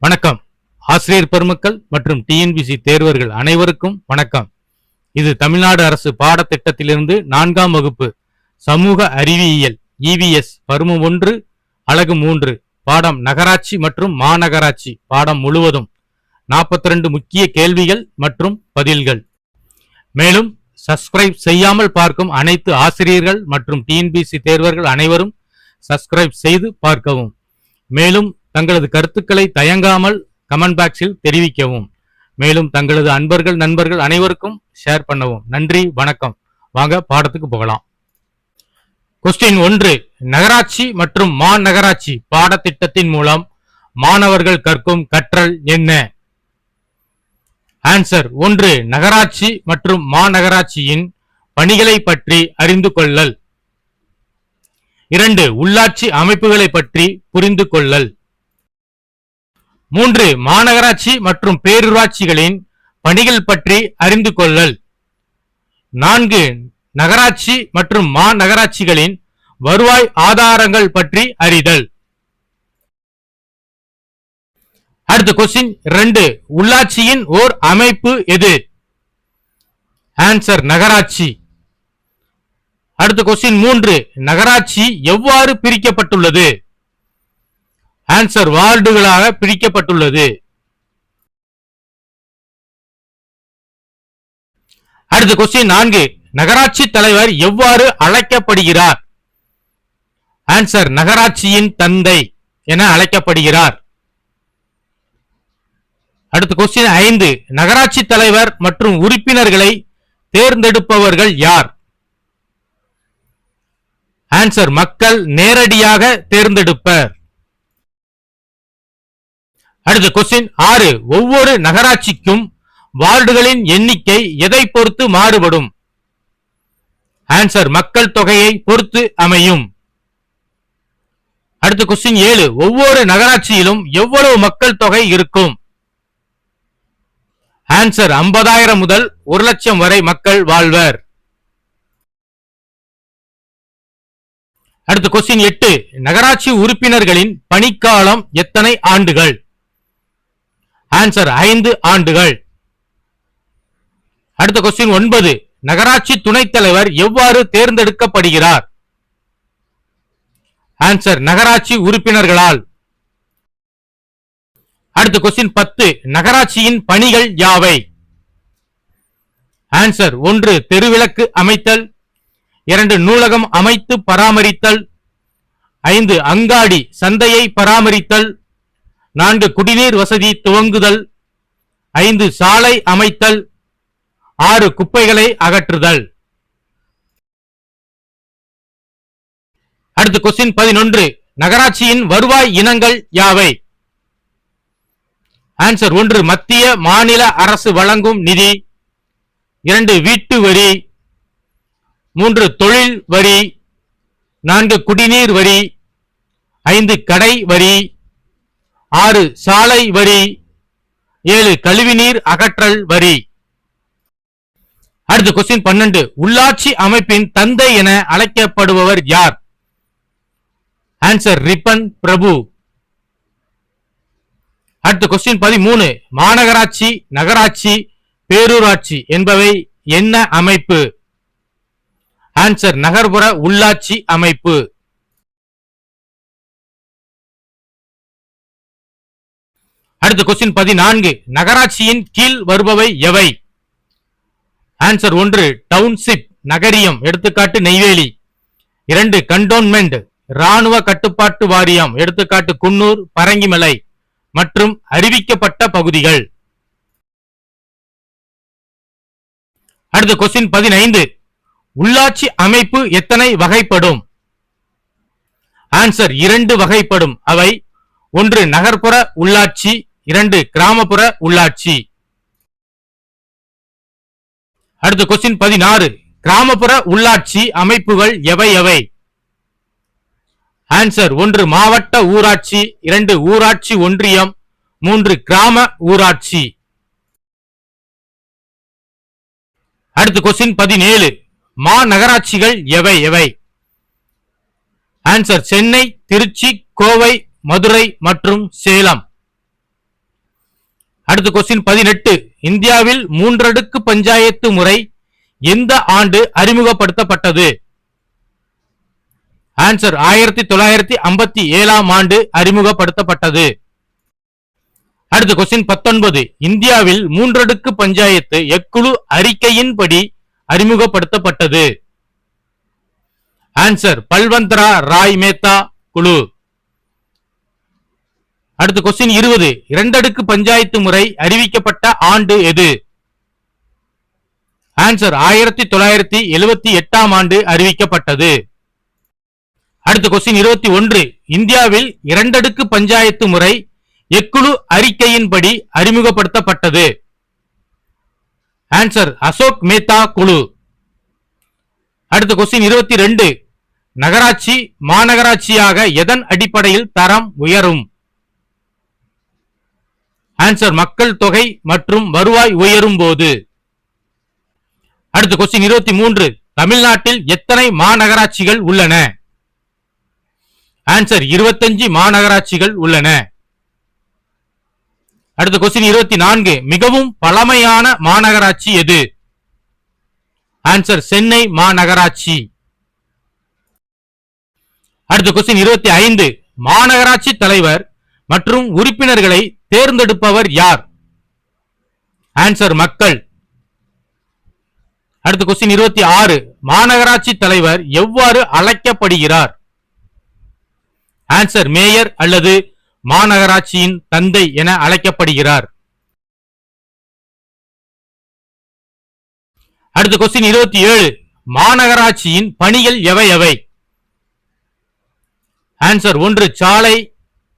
வணக்கம். ஆசிரியர் பெருமக்கள் மற்றும் டிஎன்பிசி தேர்வர்கள் அனைவருக்கும் வணக்கம். இது தமிழ்நாடு அரசு பாடத்திட்டத்திலிருந்து 4ஆம் வகுப்பு சமூக அறிவியல் EVS பருவம் 1 அலகு 3 பாடம் நகராட்சி மற்றும் மாநகராட்சி பாடம் முழுவதும் 42 முக்கிய கேள்விகள் மற்றும் பதில்கள். மேலும் சப்ஸ்கிரைப் செய்யாமல் பார்க்கும் அனைத்து ஆசிரியர்கள் மற்றும் டிஎன்பிசி தேர்வர்கள் அனைவரும் சப்ஸ்கிரைப் செய்து பார்க்கவும். மேலும் தங்களது கருத்துக்களை தயங்காமல் கமெண்ட் பாக்ஸில் தெரிவிக்கவும். மேலும் தங்களது நண்பர்கள் அனைவருக்கும் ஷேர் பண்ணவும். நன்றி, வணக்கம். வாங்க பாடத்துக்கு போகலாம். கொஸ்டின் 1. நகராட்சி மற்றும் மாநகராட்சி பாடத்திட்டத்தின் மூலம் மாணவர்கள் கற்கும் கற்றல் என்ன? ஆன்சர் 1. நகராட்சி மற்றும் மாநகராட்சியின் பணிகளை பற்றி அறிந்து கொள்ளல். 2. உள்ளாட்சி அமைப்புகளை பற்றி புரிந்து கொள்ளல். 3. மாநகராட்சி மற்றும் பேரூராட்சிகளின் பணிகள் பற்றி அறிந்து கொள்ளல். 4. நகராட்சி மற்றும் மாநகராட்சிகளின் வருவாய் ஆதாரங்கள் பற்றி அறிதல். அடுத்த கொஸ்டின் 2. உள்ளாட்சியின் ஓர் அமைப்பு எது? ஆன்சர் நகராட்சி. அடுத்த கொஸ்டின் 3. நகராட்சி எவ்வாறு பிரிக்கப்பட்டுள்ளது? ஆன்சர் வார்டுகளாக பிரிக்கப்பட்டுள்ளது. அடுத்த கொஸ்டின் 4. நகராட்சி தலைவர் எவ்வாறு அழைக்கப்படுகிறார்? ஆன்சர் நகராட்சியின் தந்தை என அழைக்கப்படுகிறார். அடுத்த கொஸ்டின் 5. நகராட்சி தலைவர் மற்றும் உறுப்பினர்களை தேர்ந்தெடுப்பவர்கள் யார்? ஆன்சர் மக்கள் நேரடியாக தேர்ந்தெடுப்பர். அடுத்த கொஸ்டின் 6. ஒவ்வொரு நகராட்சிக்கும் வார்டுகளின் எண்ணிக்கை எதை பொறுத்து மாறுபடும்? ஆன்சர் மக்கள் தொகையை பொறுத்து அமையும். அடுத்த கொஸ்டின் 7. ஒவ்வொரு நகராட்சியிலும் எவ்வளவு மக்கள் தொகை இருக்கும்? ஆன்சர் 50,000 முதல் 1,00,000 வரை மக்கள் வாழ்வர். அடுத்த கொஸ்டின் 8. நகராட்சி உறுப்பினர்களின் பணிக்காலம் எத்தனை ஆண்டுகள்? ஆன்சர் 5 ஆண்டுகள். அடுத்த கொஸ்டின் 9. நகராட்சி துணைத் தலைவர் எவ்வாறு தேர்ந்தெடுக்கப்படுகிறார்? ஆன்சர் நகராட்சி உறுப்பினர்களால். அடுத்த கொஸ்டின் 10. நகராட்சியின் பணிகள் யாவை? ஆன்சர் 1. தெருவிளக்கு அமைத்தல். 2. நூலகம் அமைத்து பராமரித்தல். 5. அங்காடி சந்தையை பராமரித்தல். 4. குடிநீர் வசதி துவங்குதல். 5. சாலை அமைத்தல். 6. குப்பைகளை அகற்றுதல். அடுத்த கொஸ்டின் 11. நகராட்சியின் வருவாய் இனங்கள் யாவை? ஆன்சர் 1. மத்திய மாநில அரசு வழங்கும் நிதி. 2. வீட்டு வரி. 3. தொழில் வரி. 4. குடிநீர் வரி. 5. கடை வரி. 6. சாலை வரி. 7. கழிவுநீர் அகற்றல் வரி. அடுத்த கொஸ்டின் 12. உள்ளாட்சி அமைப்பின் தந்தை என அழைக்கப்படுபவர் யார்? ஆன்சர் ரிப்பன் பிரபு. அடுத்த கொஸ்டின் 13. மாநகராட்சி, நகராட்சி, பேரூராட்சி என்பவை என்ன அமைப்பு? ஆன்சர் நகர்ப்புற உள்ளாட்சி அமைப்பு. அடுத்த கொஸ்டின் 14. நகராட்சியின் கீழ் வருபவை எவை? ஆன்சர் 1. டவுன்ஷிப் நகரியம், எடுத்துக்காட்டு நெய்வேலி. 2. கண்டோன்மெண்ட் ராணுவ கட்டுப்பாட்டு வாரியம், எடுத்துக்காட்டு குன்னூர், பரங்கிமலை மற்றும் அறிவிக்கப்பட்ட பகுதிகள். அடுத்த கொஸ்டின் 15. உள்ளாட்சி அமைப்பு எத்தனை வகைப்படும்? ஆன்சர் 2 வகைப்படும். அவை 1. நகர்ப்புற உள்ளாட்சி. 2. கிராமப்புற உள்ளாட்சி. அடுத்த கொஸ்டின் 16. கிராமப்புற உள்ளாட்சி அமைப்புகள் எவை எவை? ஆன்சர் 1. மாவட்ட ஊராட்சி. 2. ஊராட்சி ஒன்றியம். 3. கிராம ஊராட்சி. அடுத்த கொஸ்டின் 17. மாநகராட்சிகள் எவை எவை? ஆன்சர் சென்னை, திருச்சி, கோவை, மதுரை மற்றும் சேலம். அடுத்த கொஸ்டின் 18. இந்தியாவில் மூன்றடுக்கு பஞ்சாயத்து முறை எந்த ஆண்டு அறிமுகப்படுத்தப்பட்டது? ஆன்சர் 1957 ஆண்டு அறிமுகப்படுத்தப்பட்டது. அடுத்த கொஸ்டின் 19. இந்தியாவில் மூன்றடுக்கு பஞ்சாயத்து எக்குழு அறிக்கையின்படி அறிமுகப்படுத்தப்பட்டது? ஆன்சர் பல்வந்த்ரா ராய் மேத்தா குழு. அடுத்த கொஸ்டின் 20. இரண்டடுக்கு பஞ்சாயத்து முறை அறிவிக்கப்பட்ட ஆண்டு எது? ஆன்சர் 1978 ஆண்டு அறிவிக்கப்பட்டது. அடுத்த கொஸ்டின் 21. இந்தியாவில் இரண்டடுக்கு பஞ்சாயத்து முறை எக்குழு அறிக்கையின்படி அறிமுகப்படுத்தப்பட்டது? ஆன்சர் அசோக் மேத்தா குழு. அடுத்த கொஸ்டின் 22. நகராட்சி மாநகராட்சியாக எதன் அடிப்படையில் தரம் உயரும்? ஆன்சர் மக்கள் தொகை மற்றும் வருவாய் உயரும் போது. அடுத்த கொஸ்டின் 23. தமிழ்நாட்டில் எத்தனை மாநகராட்சிகள் உள்ளன? ஆன்சர் 25 மாநகராட்சிகள் உள்ளன. அடுத்த கொஸ்டின் 24. மிகவும் பழமையான மாநகராட்சி எது? ஆன்சர் சென்னை மாநகராட்சி. அடுத்த கொஸ்டின் 25. மாநகராட்சி தலைவர் மற்றும் உறுப்பினர்களை தேர்ந்தெடுப்பவர் யார்? ஆன்சர் மக்கள். அடுத்த கொஸ்டின் 26. மாநகராட்சி தலைவர் எவ்வாறு அழைக்கப்படுகிறார்? ஆன்சர் மேயர் அல்லது மாநகராட்சியின் தந்தை என அழைக்கப்படுகிறார். அடுத்த கொஸ்டின் 27. மாநகராட்சியின் பணிகள் எவை எவை? ஆன்சர் 1. சாலை,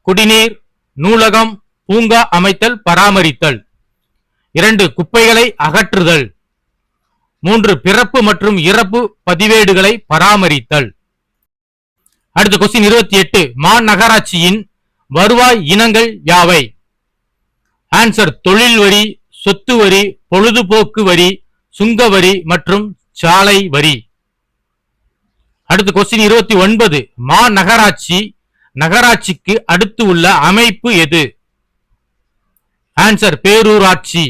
குடிநீர், நூலகம், பூங்கா அமைத்தல் பராமரித்தல். 2. குப்பைகளை அகற்றுதல். 3. பிறப்பு மற்றும் இறப்பு பதிவேடுகளை பராமரித்தல். அடுத்த கொஸ்டின் 28. மாநகராட்சியின் வருவாய் இனங்கள் யாவை? ஆன்சர் தொழில் வரி, சொத்து வரி, பொழுதுபோக்கு வரி, சுங்க வரி மற்றும் சாலை வரி. அடுத்த கொஸ்டின் 29. மாநகராட்சி நகராட்சிக்கு அடுத்து உள்ள அமைப்பு எது? ஆன்சர் பேரூராட்சி.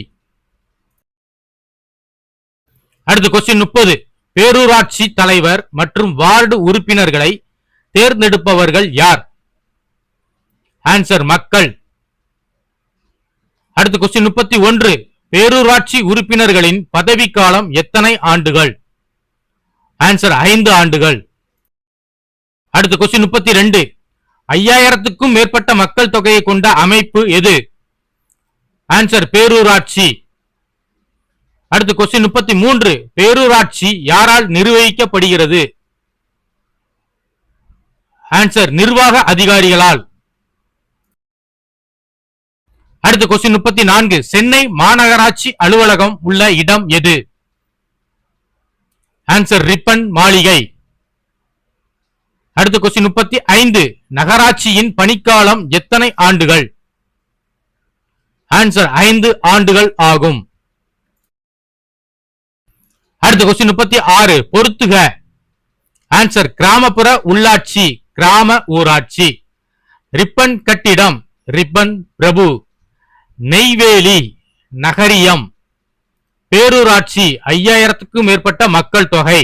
அடுத்த கொஸ்டின் 30. பேரூராட்சி தலைவர் மற்றும் வார்டு உறுப்பினர்களை தேர்ந்தெடுப்பவர்கள் யார்? ஆன்சர் மக்கள். அடுத்த கொஸ்டின் 31. பேரூராட்சி உறுப்பினர்களின் பதவிக்காலம் எத்தனை ஆண்டுகள்? ஆன்சர் 5 ஆண்டுகள். அடுத்த கொஸ்டின் 32. 5000க்கும் மேற்பட்ட மக்கள் தொகையை கொண்ட அமைப்பு எது? ஆன்சர் பேரூராட்சி. அடுத்த கொஸ்டின் 33. பேரூராட்சி யாரால் நிர்வகிக்கப்படுகிறது? ஆன்சர் நிர்வாக அதிகாரிகளால். அடுத்த கொஸ்டின் 34. சென்னை மாநகராட்சி அலுவலகம் உள்ள இடம் எது? ஆன்சர் ரிப்பன் மாளிகை. அடுத்த கொஸ்டின் 35. நகராட்சியின் பணிக்காலம் எத்தனை ஆண்டுகள்? ஆன்சர் 5 ஆண்டுகள் ஆகும். அடுத்த கொஸ்டின் 36. பொறுத்துக. ஆன்சர் கிராமப்புற உள்ளாட்சி, கிராம ஊராட்சி. ரிப்பன் கட்டிடம், ரிப்பன் பிரபு. நெய்வேலி நகரியம். பேரூராட்சி 5000க்கும் மேற்பட்ட மக்கள் தொகை.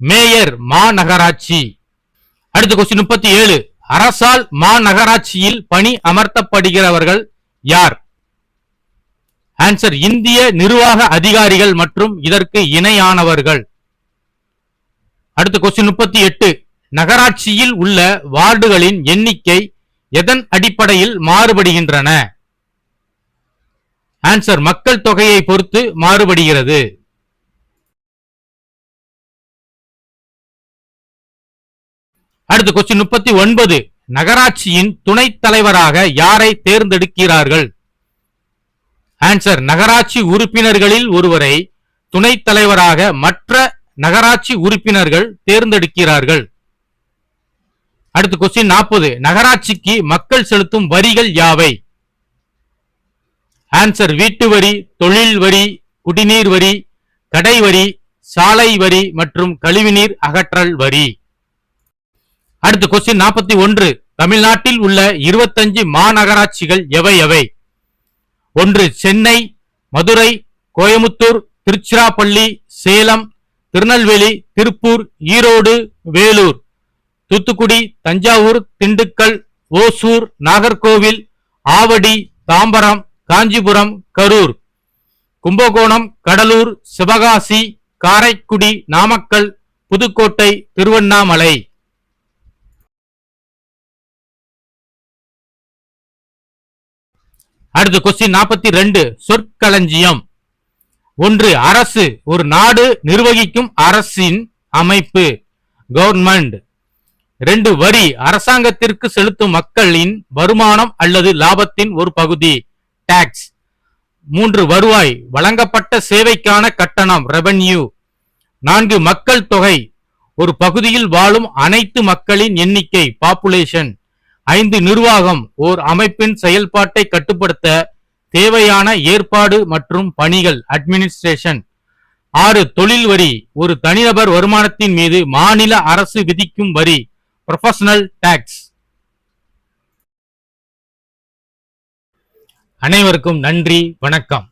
மேயர் மாநகராட்சி. அடுத்த கொஸ்டின் 37. அரசால் மாநகராட்சியில் பணி அமர்த்தப்படுகிறவர்கள் யார்? ஆன்சர் இந்திய நிர்வாக அதிகாரிகள் மற்றும் இதற்கு இணையானவர்கள். அடுத்த கொஸ்டின் 38. நகராட்சியில் உள்ள வார்டுகளின் எண்ணிக்கை எதன் அடிப்படையில் மாறுபடுகின்றன? ஆன்சர் மக்கள் தொகையை பொறுத்து மாறுபடுகிறது. அடுத்த கொஸ்டின் 39. நகராட்சியின் துணைத் தலைவராக யாரை தேர்ந்தெடுக்கிறார்கள்? ஆன்சர் நகராட்சி உறுப்பினர்களில் ஒருவரை துணைத் தலைவராக மற்ற நகராட்சி உறுப்பினர்கள் தேர்ந்தெடுக்கிறார்கள். அடுத்த கொஸ்டின் 40. நகராட்சிக்கு மக்கள் செலுத்தும் வரிகள் யாவை? ஆன்சர் வீட்டு வரி, தொழில் வரி, குடிநீர் வரி, கடை வரி, சாலை வரி மற்றும் கழிவுநீர் அகற்றல் வரி. அடுத்த கொஸ்டின் 41. தமிழ்நாட்டில் உள்ள 25 மாநகராட்சிகள் எவை எவை? ஒன்று சென்னை, மதுரை, கோயமுத்தூர், திருச்சிராப்பள்ளி, சேலம், திருநெல்வேலி, திருப்பூர், ஈரோடு, வேலூர், தூத்துக்குடி, தஞ்சாவூர், திண்டுக்கல், ஓசூர், நாகர்கோவில், ஆவடி, தாம்பரம், காஞ்சிபுரம், கரூர், கும்பகோணம், கடலூர், சிவகாசி, காரைக்குடி, நாமக்கல், புதுக்கோட்டை, திருவண்ணாமலை. அடுத்து கொஸ்டின் 42. சொற்களஞ்சியம். ஒன்று அரசு, ஒரு நாடு நிர்வகிக்கும் அரசின் அமைப்பு, கவர்மெண்ட். 2 வரி, அரசாங்கத்திற்கு செலுத்தும் மக்களின் வருமானம் அல்லது லாபத்தின் ஒரு பகுதி, டாக்ஸ். 3 வருவாய், வழங்கப்பட்ட சேவைக்கான கட்டணம், ரெவென்யூ. 4 மக்கள் தொகை, ஒரு பகுதியில் வாழும் அனைத்து மக்களின் எண்ணிக்கை, பாப்புலேஷன். 5 நிர்வாகம், ஓர் அமைப்பின் செயல்பாட்டை கட்டுப்படுத்த தேவையான ஏற்பாடு மற்றும் பணிகள், அட்மினிஸ்ட்ரேஷன். 6 தொழில் வரி, ஒரு தனிநபர் வருமானத்தின் மீது மாநில அரசு விதிக்கும் வரி, ப்ரொபஷனல் டாக்ஸ். அனைவருக்கும் நன்றி, வணக்கம்.